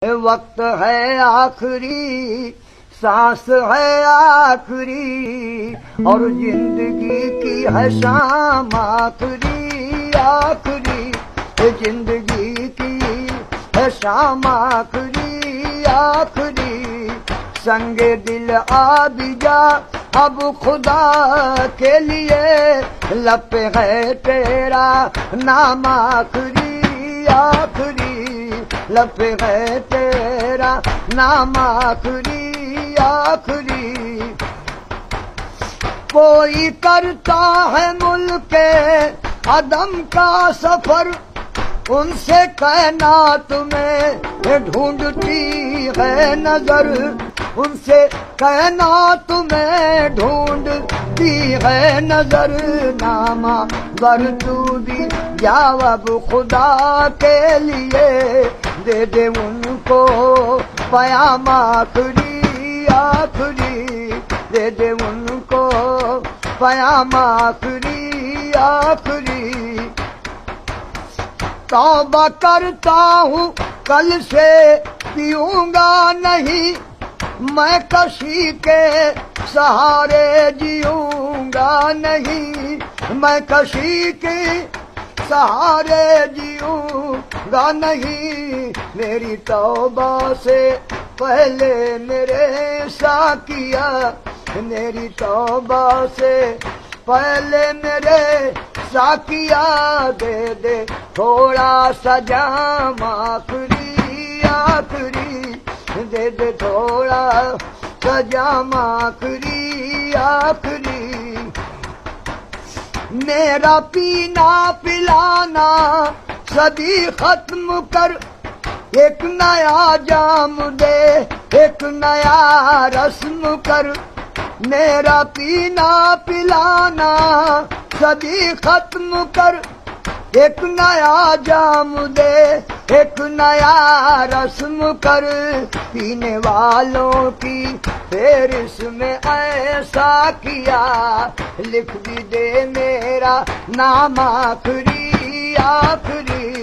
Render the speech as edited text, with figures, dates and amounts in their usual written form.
وقت ہے آخری، سانس ہے آخری، اور زندگی کی ہے شام آخری، آخری زندگی کی ہے شام آخری، آخری سنگ دل آ بھی جا اب خدا کے لیے، لب پہ ہے تیرا نام آخری، آخری لب پہ ہے تیرا نام آخری، آخری کوئی کرتا ہے ملک عدم کا سفر، ان سے کائنات میں ڈھونڈتی ہے نظر، ان سے کائنات میں ڈھونڈتی ہے نظر، نامہ ور تو بھی جواب خدا کے لیے، دے دے ان کو پیام آخری، آخری دے دے ان کو پیام آخری، آخری توبہ کرتا ہوں کل سے پیوں گا نہیں، میں کسی کے سہارے جیوں گا نہیں، میں کسی کے سہارے جیوں گا نہیں، میری توبہ سے پہلے میرے ساقیا، میری توبہ سے پہلے میرے ساقیا، دے دے تھوڑا سا جام آخری، آخری دے دے تھوڑا سا جام آخری، آخری میرا پینا پلانا صدی ختم کر، ایک نیا جام دے ایک نیا رسم کر، میرا پینا پلانا صدی ختم کر، ایک نیا جام دے ایک نیا رسم کر، پینے والوں کی فہرست میں ایسا کیا، لکھ بھی دے میرا نام آخری، آخری